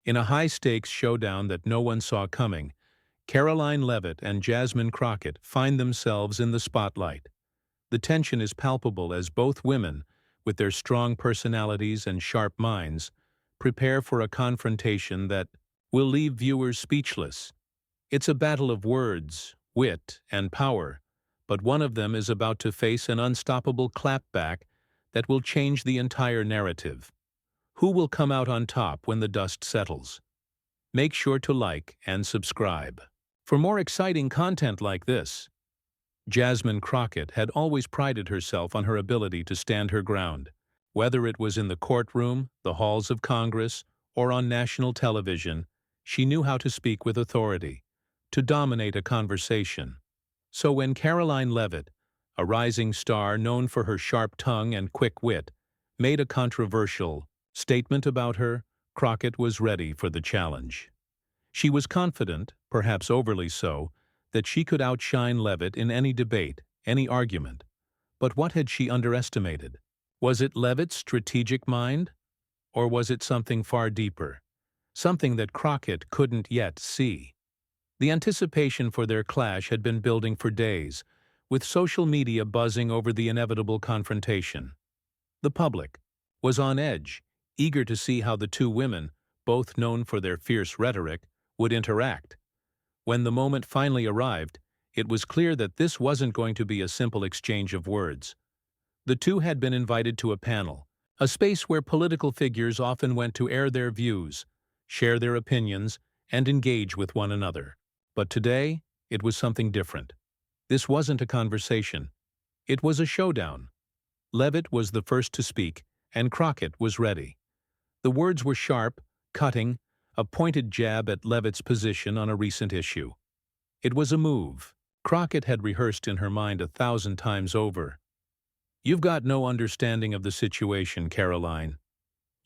In a high-stakes showdown that no one saw coming, Karoline Leavitt and Jasmine Crockett find themselves in the spotlight. The tension is palpable as both women, with their strong personalities and sharp minds, prepare for a confrontation that will leave viewers speechless. It's a battle of words, wit, and power, but one of them is about to face an unstoppable clapback that will change the entire narrative. Who will come out on top when the dust settles? Make sure to like and subscribe. For more exciting content like this, Jasmine Crockett had always prided herself on her ability to stand her ground. Whether it was in the courtroom, the halls of Congress, or on national television, she knew how to speak with authority, to dominate a conversation. So when Karoline Leavitt, a rising star known for her sharp tongue and quick wit, made a controversial statement about her, Crockett was ready for the challenge. She was confident, perhaps overly so, that she could outshine Leavitt in any debate, any argument. But what had she underestimated? Was it Leavitt's strategic mind? Or was it something far deeper? Something that Crockett couldn't yet see? The anticipation for their clash had been building for days, with social media buzzing over the inevitable confrontation. The public was on edge, eager to see how the two women, both known for their fierce rhetoric, would interact. When the moment finally arrived, it was clear that this wasn't going to be a simple exchange of words. The two had been invited to a panel, a space where political figures often went to air their views, share their opinions, and engage with one another. But today, it was something different. This wasn't a conversation. It was a showdown. Leavitt was the first to speak, and Crockett was ready. The words were sharp, cutting, a pointed jab at Leavitt's position on a recent issue. It was a move Crockett had rehearsed in her mind 1,000 times over. "You've got no understanding of the situation, Karoline.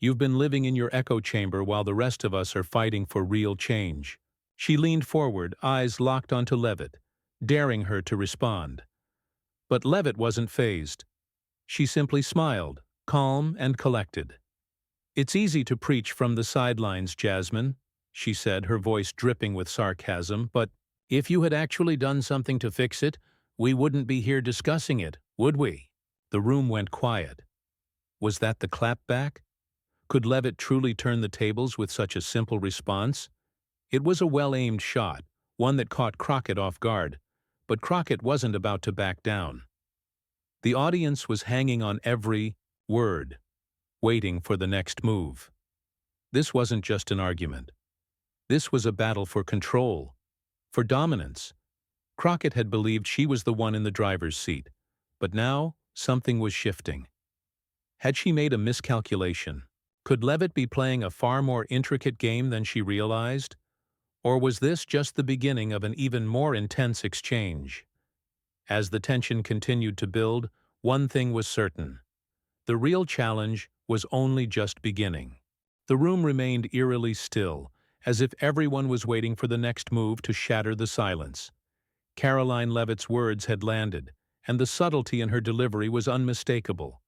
You've been living in your echo chamber while the rest of us are fighting for real change." She leaned forward, eyes locked onto Leavitt, daring her to respond. But Leavitt wasn't fazed. She simply smiled, calm and collected. "It's easy to preach from the sidelines, Jasmine," she said, her voice dripping with sarcasm, "but if you had actually done something to fix it, we wouldn't be here discussing it, would we?" The room went quiet. Was that the clapback? Could Leavitt truly turn the tables with such a simple response? It was a well-aimed shot, one that caught Crockett off guard, but Crockett wasn't about to back down. The audience was hanging on every word, waiting for the next move. This wasn't just an argument. This was a battle for control, for dominance. Crockett had believed she was the one in the driver's seat, but now something was shifting. Had she made a miscalculation? Could Leavitt be playing a far more intricate game than she realized? Or was this just the beginning of an even more intense exchange? As the tension continued to build, one thing was certain. The real challenge was only just beginning. The room remained eerily still, as if everyone was waiting for the next move to shatter the silence. Karoline Leavitt's words had landed, and the subtlety in her delivery was unmistakable.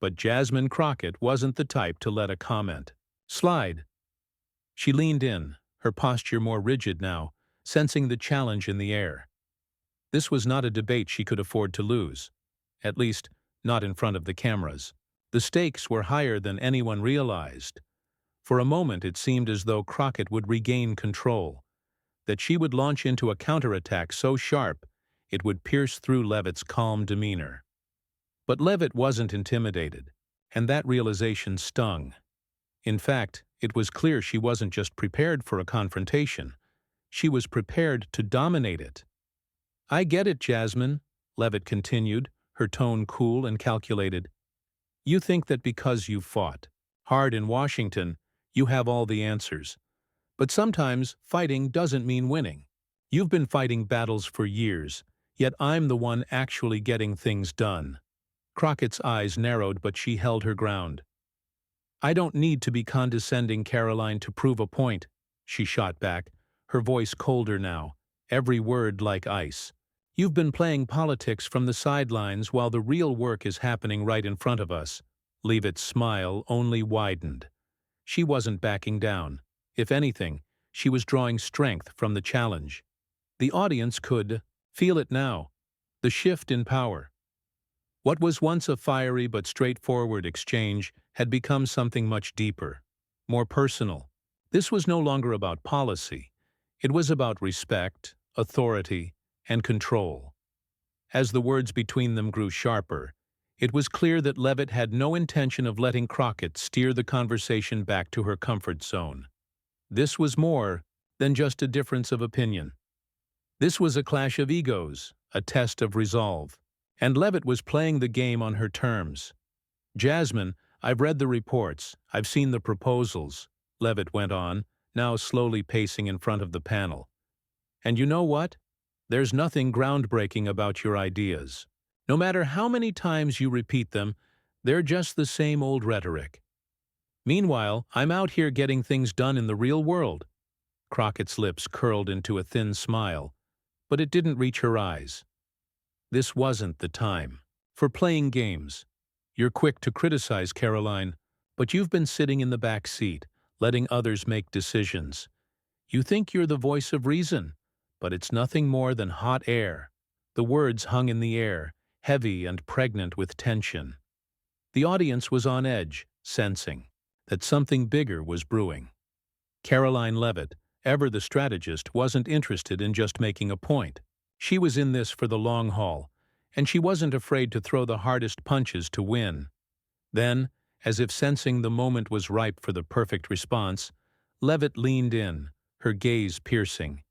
But Jasmine Crockett wasn't the type to let a comment slide. She leaned in, her posture more rigid now, sensing the challenge in the air. This was not a debate she could afford to lose, at least not in front of the cameras. The stakes were higher than anyone realized. For a moment it seemed as though Crockett would regain control, that she would launch into a counterattack so sharp it would pierce through Leavitt's calm demeanor. But Leavitt wasn't intimidated, and that realization stung. In fact, it was clear she wasn't just prepared for a confrontation. She was prepared to dominate it. "I get it, Jasmine," Leavitt continued, her tone cool and calculated. "You think that because you fought hard in Washington, you have all the answers. But sometimes fighting doesn't mean winning. You've been fighting battles for years, yet I'm the one actually getting things done." Crockett's eyes narrowed, but she held her ground. "I don't need to be condescending, Karoline, to prove a point," she shot back, her voice colder now, every word like ice. "You've been playing politics from the sidelines while the real work is happening right in front of us." Leavitt's smile only widened. She wasn't backing down. If anything, she was drawing strength from the challenge. The audience could feel it now, the shift in power. What was once a fiery but straightforward exchange had become something much deeper, more personal. This was no longer about policy. It was about respect, authority, and control. As the words between them grew sharper, it was clear that Leavitt had no intention of letting Crockett steer the conversation back to her comfort zone. This was more than just a difference of opinion. This was a clash of egos, a test of resolve. And Leavitt was playing the game on her terms. "Jasmine, I've read the reports, I've seen the proposals," Leavitt went on, now slowly pacing in front of the panel. "And you know what? There's nothing groundbreaking about your ideas. No matter how many times you repeat them, they're just the same old rhetoric. Meanwhile, I'm out here getting things done in the real world." Crockett's lips curled into a thin smile, but it didn't reach her eyes. This wasn't the time for playing games. You're quick to criticize, Karoline, but you've been sitting in the back seat, letting others make decisions. You think you're the voice of reason, but it's nothing more than hot air. The words hung in the air, heavy and pregnant with tension. The audience was on edge, sensing that something bigger was brewing. Karoline Leavitt, ever the strategist, wasn't interested in just making a point. She was in this for the long haul, and she wasn't afraid to throw the hardest punches to win. Then, as if sensing the moment was ripe for the perfect response, Leavitt leaned in, her gaze piercing.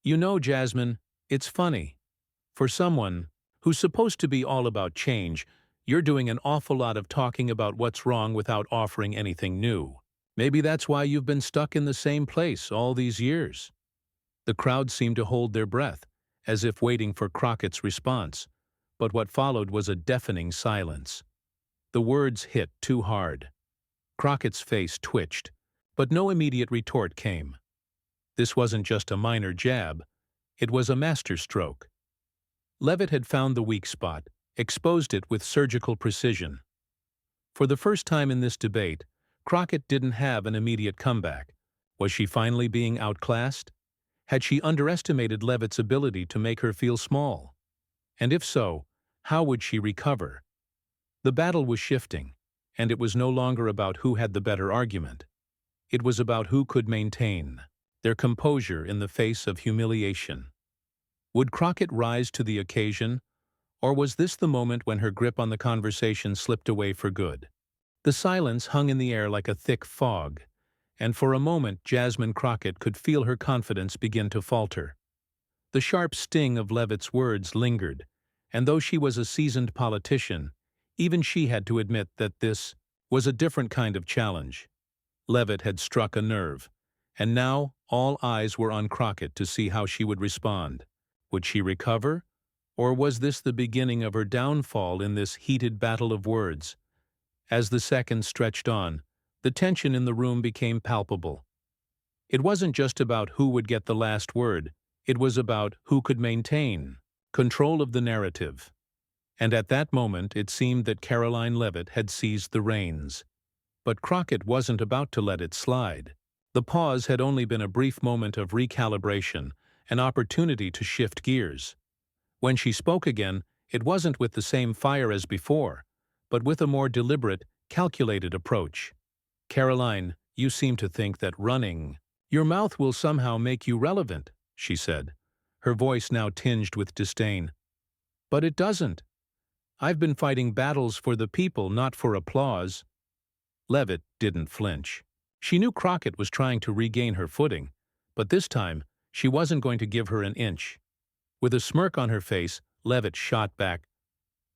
"You know, Jasmine, it's funny. For someone who's supposed to be all about change, you're doing an awful lot of talking about what's wrong without offering anything new. Maybe that's why you've been stuck in the same place all these years." The crowd seemed to hold their breath, as if waiting for Crockett's response, but what followed was a deafening silence. The words hit too hard. Crockett's face twitched, but no immediate retort came. This wasn't just a minor jab, it was a masterstroke. Leavitt had found the weak spot, exposed it with surgical precision. For the first time in this debate, Crockett didn't have an immediate comeback. Was she finally being outclassed? Had she underestimated Leavitt's ability to make her feel small? And if so, how would she recover? The battle was shifting, and it was no longer about who had the better argument. It was about who could maintain their composure in the face of humiliation. Would Crockett rise to the occasion, or was this the moment when her grip on the conversation slipped away for good? The silence hung in the air like a thick fog, and for a moment Jasmine Crockett could feel her confidence begin to falter. The sharp sting of Leavitt's words lingered, and though she was a seasoned politician, even she had to admit that this was a different kind of challenge. Leavitt had struck a nerve, and now all eyes were on Crockett to see how she would respond. Would she recover, or was this the beginning of her downfall in this heated battle of words? As the seconds stretched on, the tension in the room became palpable. It wasn't just about who would get the last word, it was about who could maintain control of the narrative. And at that moment it seemed that Karoline Leavitt had seized the reins. But Crockett wasn't about to let it slide. The pause had only been a brief moment of recalibration, an opportunity to shift gears. When she spoke again, it wasn't with the same fire as before, but with a more deliberate, calculated approach. "Karoline, you seem to think that running your mouth will somehow make you relevant," she said, her voice now tinged with disdain. "But it doesn't. I've been fighting battles for the people, not for applause." Leavitt didn't flinch. She knew Crockett was trying to regain her footing, but this time she wasn't going to give her an inch. With a smirk on her face, Leavitt shot back,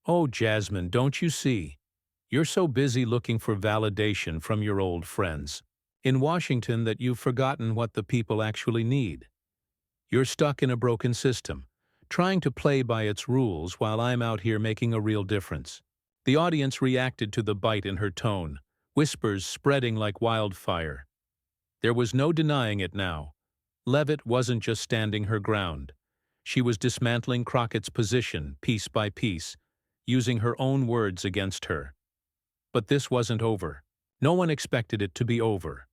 "Oh, Jasmine, don't you see? You're so busy looking for validation from your old friends in Washington that you've forgotten what the people actually need. You're stuck in a broken system, trying to play by its rules while I'm out here making a real difference." The audience reacted to the bite in her tone, whispers spreading like wildfire. There was no denying it now. Leavitt wasn't just standing her ground. She was dismantling Crockett's position piece by piece, using her own words against her. But this wasn't over. No one expected it to be over.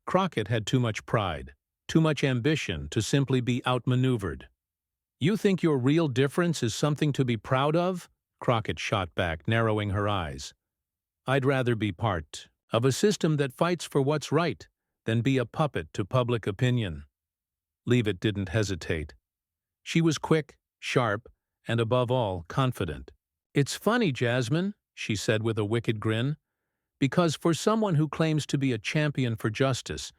Crockett had too much pride, too much ambition to simply be outmaneuvered. "You think your real difference is something to be proud of?" Crockett shot back, narrowing her eyes. "I'd rather be part of a system that fights for what's right than be a puppet to public opinion." Leavitt didn't hesitate. She was quick, sharp, and above all, confident. "It's funny, Jasmine," she said with a wicked grin, "because for someone who claims to be a champion for justice,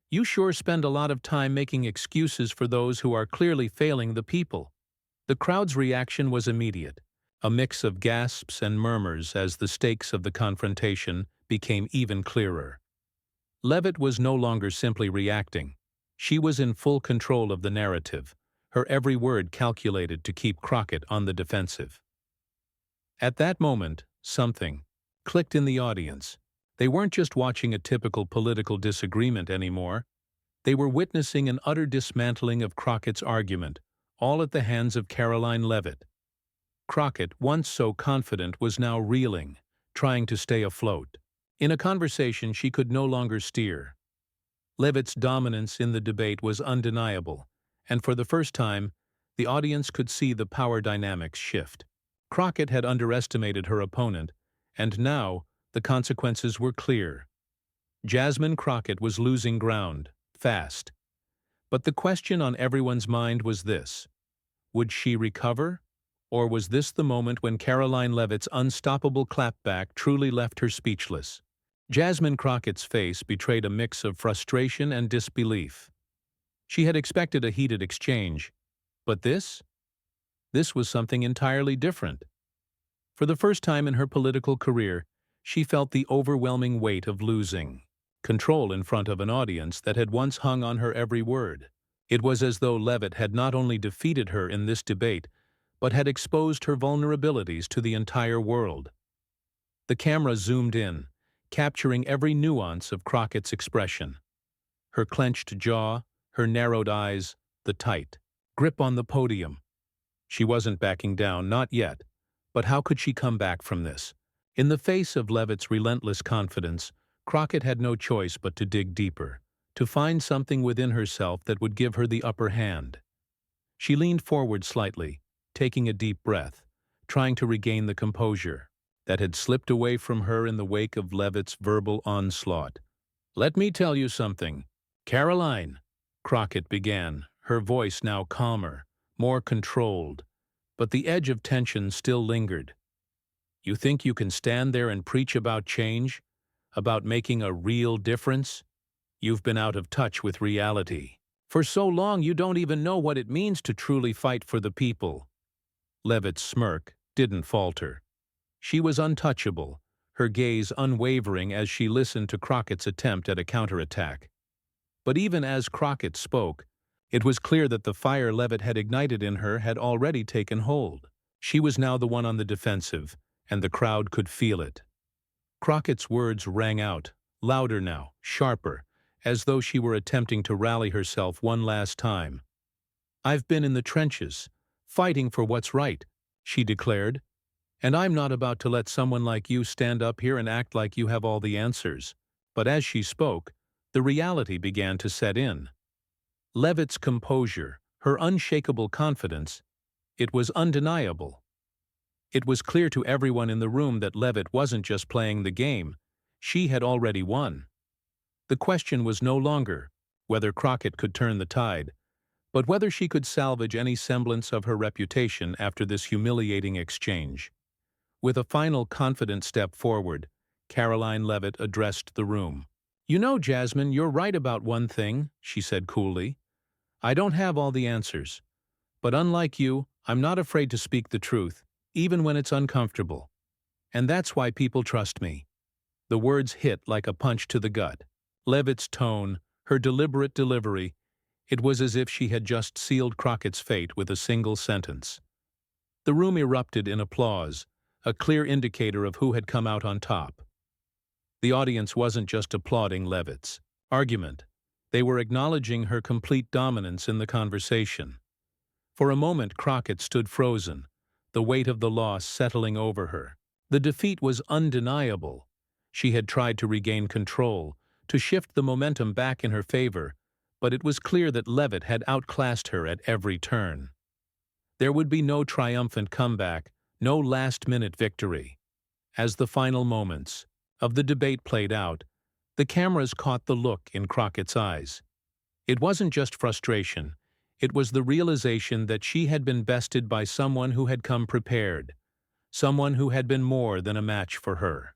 you sure spend a lot of time making excuses for those who are clearly failing the people." The crowd's reaction was immediate, a mix of gasps and murmurs as the stakes of the confrontation became even clearer. Leavitt was no longer simply reacting. She was in full control of the narrative, her every word calculated to keep Crockett on the defensive. At that moment, something clicked in the audience. They weren't just watching a typical political disagreement anymore. They were witnessing an utter dismantling of Crockett's argument, all at the hands of Karoline Leavitt. Crockett, once so confident, was now reeling, trying to stay afloat. In a conversation she could no longer steer. Leavitt's dominance in the debate was undeniable, and for the first time, the audience could see the power dynamics shift. Crockett had underestimated her opponent, and now the consequences were clear. Jasmine Crockett was losing ground, fast. But the question on everyone's mind was this: would she recover? Or was this the moment when Karoline Leavitt's unstoppable clapback truly left her speechless? Jasmine Crockett's face betrayed a mix of frustration and disbelief. She had expected a heated exchange, but this? This was something entirely different. For the first time in her political career, she felt the overwhelming weight of losing control in front of an audience that had once hung on her every word. It was as though Leavitt had not only defeated her in this debate, but had exposed her vulnerabilities to the entire world. The camera zoomed in, capturing every nuance of Crockett's expression. Her clenched jaw, her narrowed eyes, the tight grip on the podium. She wasn't backing down, not yet. But how could she come back from this? In the face of Leavitt's relentless confidence, Crockett had no choice but to dig deeper, to find something within herself that would give her the upper hand. She leaned forward slightly, taking a deep breath, trying to regain the composure that had slipped away from her in the wake of Leavitt's verbal onslaught. "Let me tell you something, Karoline," Crockett began, her voice now calmer, more controlled, but the edge of tension still lingered. "You think you can stand there and preach about change, about making a real difference? You've been out of touch with reality. For so long you don't even know what it means to truly fight for the people." Leavitt's smirk didn't falter. She was untouchable, her gaze unwavering as she listened to Crockett's attempt at a counterattack. But even as Crockett spoke, it was clear that the fire Leavitt had ignited in her had already taken hold. She was now the one on the defensive, and the crowd could feel it. Crockett's words rang out, louder now, sharper, as though she were attempting to rally herself one last time. "I've been in the trenches, fighting for what's right," she declared, "and I'm not about to let someone like you stand up here and act like you have all the answers." But as she spoke, the reality began to set in. Leavitt's composure, her unshakable confidence, it was undeniable. It was clear to everyone in the room that Leavitt wasn't just playing the game, she had already won. The question was no longer whether Crockett could turn the tide, but whether she could salvage any semblance of her reputation after this humiliating exchange. With a final confident step forward, Karoline Leavitt addressed the room. "You know, Jasmine, you're right about one thing," she said coolly. "I don't have all the answers. But unlike you, I'm not afraid to speak the truth, even when it's uncomfortable. And that's why people trust me." The words hit like a punch to the gut. Leavitt's tone, her deliberate delivery, it was as if she had just sealed Crockett's fate with a single sentence. The room erupted in applause, a clear indicator of who had come out on top. The audience wasn't just applauding Leavitt's argument. They were acknowledging her complete dominance in the conversation. For a moment Crockett stood frozen, the weight of the loss settling over her. The defeat was undeniable. She had tried to regain control, to shift the momentum back in her favor, but it was clear that Leavitt had outclassed her at every turn. There would be no triumphant comeback, no last-minute victory. As the final moments of the debate played out, the cameras caught the look in Crockett's eyes. It wasn't just frustration, it was the realization that she had been bested by someone who had come prepared, someone who had been more than a match for her.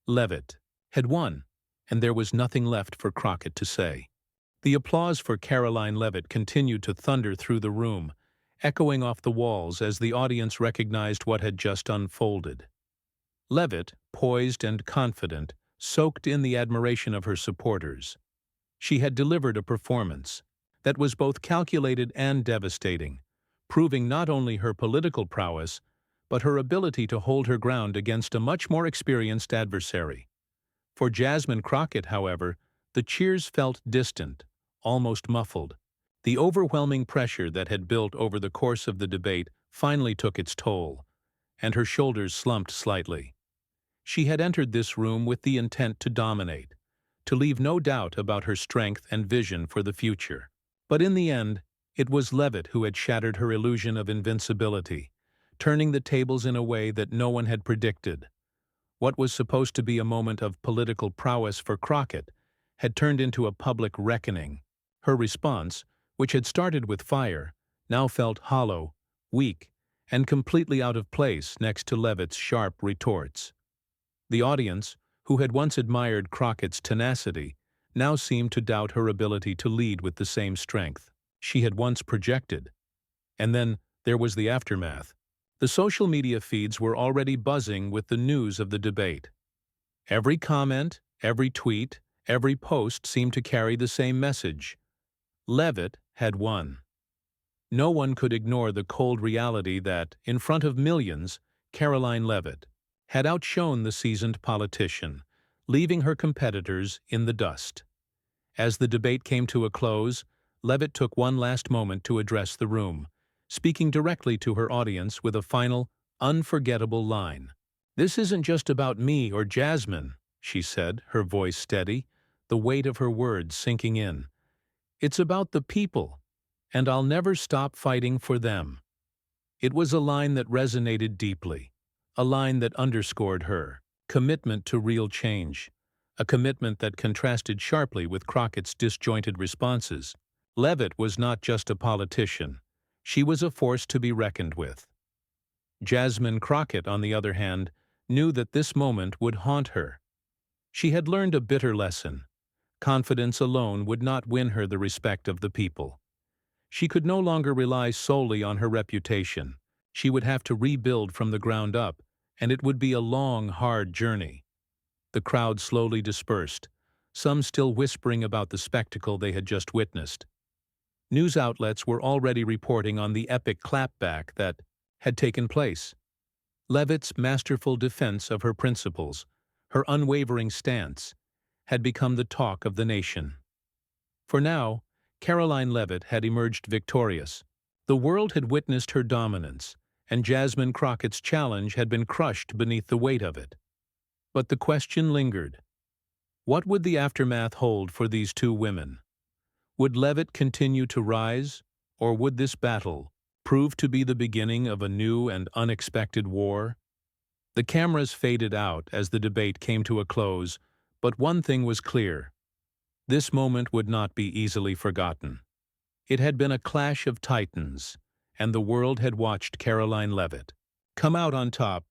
Leavitt had won, and there was nothing left for Crockett to say. The applause for Karoline Leavitt continued to thunder through the room, echoing off the walls as the audience recognized what had just unfolded. Leavitt, poised and confident, soaked in the admiration of her supporters. She had delivered a performance that was both calculated and devastating, proving not only her political prowess, but her ability to hold her ground against a much more experienced adversary. For Jasmine Crockett, however, the cheers felt distant, almost muffled. The overwhelming pressure that had built over the course of the debate finally took its toll, and her shoulders slumped slightly. She had entered this room with the intent to dominate, to leave no doubt about her strength and vision for the future. But in the end, it was Leavitt who had shattered her illusion of invincibility, turning the tables in a way that no one had predicted. What was supposed to be a moment of political prowess for Crockett had turned into a public reckoning. Her response, which had started with fire, now felt hollow, weak, and completely out of place next to Leavitt's sharp retorts. The audience, who had once admired Crockett's tenacity, now seemed to doubt her ability to lead with the same strength she had once projected. And then there was the aftermath. The social media feeds were already buzzing with the news of the debate. Every comment, every tweet, every post seemed to carry the same message. Leavitt had won. No one could ignore the cold reality that, in front of millions, Karoline Leavitt had outshone the seasoned politician, leaving her competitors in the dust. As the debate came to a close, Leavitt took one last moment to address the room, speaking directly to her audience with a final, unforgettable line. "This isn't just about me or Jasmine," she said, her voice steady, the weight of her words sinking in. "It's about the people, and I'll never stop fighting for them." It was a line that resonated deeply, a line that underscored her commitment to real change, a commitment that contrasted sharply with Crockett's disjointed responses. Leavitt was not just a politician. She was a force to be reckoned with. Jasmine Crockett, on the other hand, knew that this moment would haunt her. She had learned a bitter lesson. Confidence alone would not win her the respect of the people. She could no longer rely solely on her reputation. She would have to rebuild from the ground up, and it would be a long, hard journey. The crowd slowly dispersed, some still whispering about the spectacle they had just witnessed. News outlets were already reporting on the epic clapback that had taken place. Leavitt's masterful defense of her principles, her unwavering stance, had become the talk of the nation. For now, Karoline Leavitt had emerged victorious. The world had witnessed her dominance, and Jasmine Crockett's challenge had been crushed beneath the weight of it. But the question lingered. What would the aftermath hold for these two women? Would Leavitt continue to rise, or would this battle prove to be the beginning of a new and unexpected war? The cameras faded out as the debate came to a close, but one thing was clear. This moment would not be easily forgotten. It had been a clash of titans, and the world had watched Karoline Leavitt come out on top